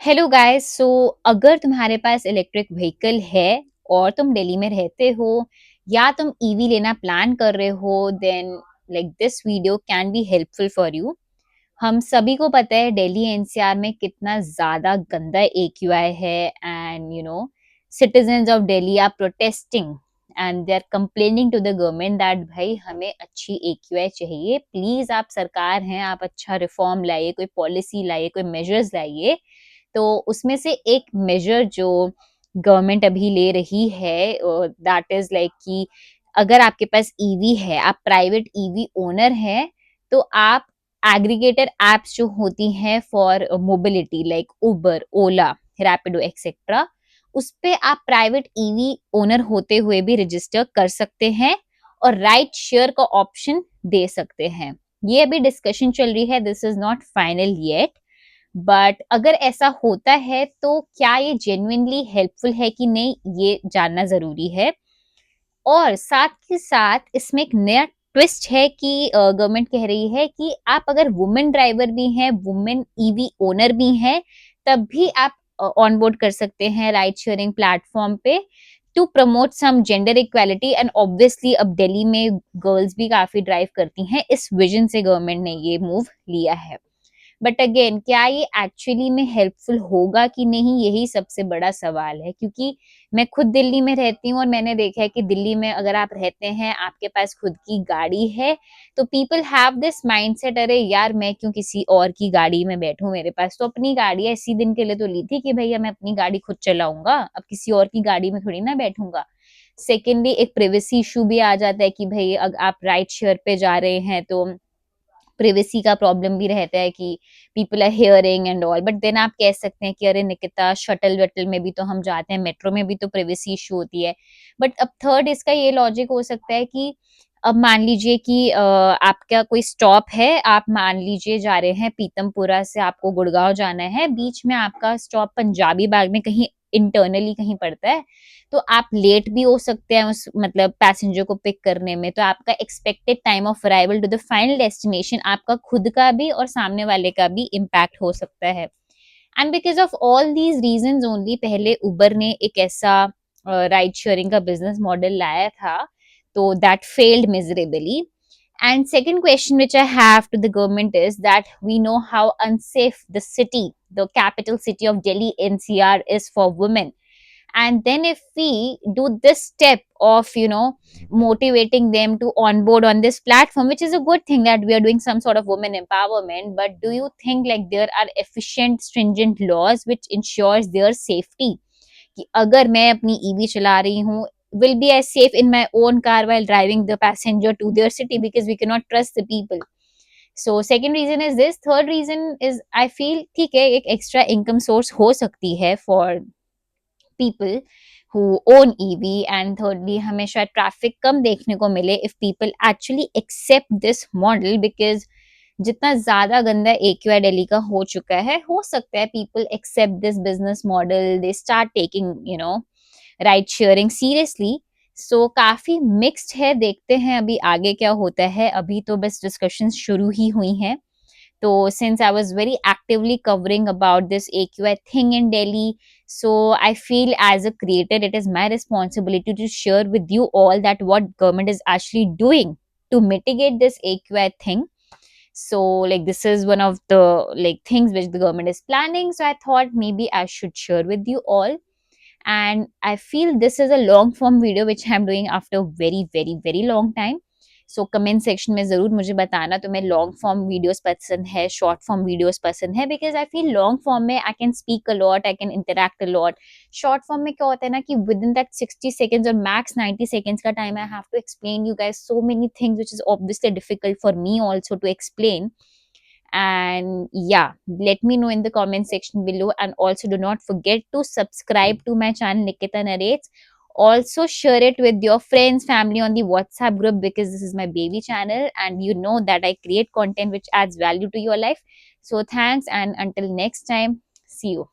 Hello guys. अगर तुम्हारे पास electric vehicle है और तुम दिल्ली में रहते हो या तुम ईवी लेना प्लान कर रहे हो, then like this video can be helpful for you. हम सभी को पता है दिल्ली एनसीआर में कितना ज्यादा गंदा एक्यूआई है, and citizens of Delhi are protesting and they are complaining to the government that भाई हमें अच्छी एक्यूआई चाहिए, प्लीज आप सरकार हैं, आप अच्छा रिफॉर्म लाइए, कोई पॉलिसी लाइए, कोई मेजर्स लाइए। तो उसमें से एक मेजर जो गवर्नमेंट अभी ले रही है दैट इज लाइक कि अगर आपके पास ईवी है, आप प्राइवेट ईवी ओनर हैं, तो आप एग्रीगेटर एप्स जो होती हैं for mobility like Uber, Ola, Rapido etcetera, उस पे आप प्राइवेट ईवी ओनर होते हुए भी रजिस्टर कर सकते हैं और राइट शेयर का ऑप्शन दे सकते हैं। ये अभी डिस्कशन चल रही है, this is not final yet, but अगर ऐसा होता है तो क्या ये जेन्युइनली हेल्पफुल है कि नहीं, ये जानना जरूरी है। और साथ के साथ इसमें एक नया ट्विस्ट है कि गवर्नमेंट कह रही है कि आप अगर वुमेन ड्राइवर भी हैं, वुमेन ईवी ओनर भी हैं, तब भी आप ऑन बोर्ड कर सकते हैं राइड शेयरिंग प्लेटफॉर्म पे to promote some gender equality. And obviously अब दिल्ली में गर्ल्स भी काफी ड्राइव करती हैं, इस विजन से गवर्नमेंट ने ये मूव लिया है। बट अगेन, क्या ये एक्चुअली में हेल्पफुल होगा कि नहीं, यही सबसे बड़ा सवाल है। क्योंकि मैं खुद दिल्ली में रहती हूँ और मैंने देखा है कि दिल्ली में अगर आप रहते हैं, आपके पास खुद की गाड़ी है, तो पीपल हैव दिस माइंडसेट, अरे यार मैं क्यों किसी और की गाड़ी में बैठूं, मेरे पास तो अपनी गाड़ी है, इसी दिन के लिए तो ली थी कि भैया मैं अपनी गाड़ी खुद चलाऊंगा, अब किसी और की गाड़ी में थोड़ी ना बैठूंगा। सेकेंडली, एक प्रिवेसी इशू भी आ जाता है कि भाई अगर आप राइड शेयर पे जा रहे हैं तो प्रिवेसी का प्रॉब्लम भी रहता है कि people are hearing and all. But then आप कह सकते हैं कि अरे निकिता, शटल वटल में भी तो हम जाते हैं, मेट्रो में भी तो प्रिवेसी इशू होती है। बट अब थर्ड इसका ये लॉजिक हो सकता है कि अब मान लीजिए कि आपका कोई स्टॉप है, आप मान लीजिए जा रहे हैं पीतमपुरा से, आपको गुड़गांव जाना है, बीच में आपका स्टॉप पंजाबी बाग में कहीं इंटरनली कहीं पड़ता है, तो आप लेट भी हो सकते हैं उस मतलब पैसेंजर को पिक करने में। तो आपका expected time of arrival to the final destination, आपका खुद का भी और सामने वाले का भी इम्पैक्ट हो सकता है। And because of all these reason only पहले उबर ने एक ऐसा राइड शेयरिंग का बिजनेस मॉडल लाया था, तो that failed miserably. And second question which I have to the government is that we know how unsafe the city, the capital city of Delhi NCR is for women. And then if we do this step of motivating them to onboard on this platform, which is a good thing that we are doing some sort of women empowerment, but do you think like there are efficient stringent laws which ensures their safety, कि अगर मैं अपनी EV चला रही हूँ, will be as safe in my own car while driving the passenger to their city, because we cannot trust the people. So second reason is this. Third reason is I feel ठीक है, एक extra income source हो सकती है for people who own EV. And thirdly, हमें शायद traffic कम देखने को मिले if people actually accept this model, because जितना ज्यादा गंदा एक्यूआई दिल्ली का हो चुका है, हो सकता है people accept this business model, they start taking ride sharing seriously. So काफी मिक्स्ड है, देखते हैं अभी आगे क्या होता है, अभी तो बस डिस्कशन शुरू ही हुई हैं। So since I was very actively covering about this AQI thing in Delhi, so I feel as a creator, it is my responsibility to share with you all that what government is actually doing to mitigate this AQI thing. So like this is one of the like things which the government is planning. So I thought maybe I should share with you all. And I feel this is a long form video which I'm doing after a very very very long time. So comment section में जरूर मुझे बताना तुम्हें long form videos पसंद है, short form videos पसंद है, because I feel long form में I can speak a lot, I can interact a lot. Short form में क्या होता है ना कि विद इन दैट 60 seconds और मैक्स 90 seconds का time I have to explain you guys so many things which is obviously difficult for me also to explain. And yeah, let me know in the comment section below, and also do not forget to subscribe to my channel Nikita Narrates. Also share it with your friends, family on the WhatsApp group, because this is my baby channel and you know that I create content which adds value to your life. So thanks, and until next time, see you.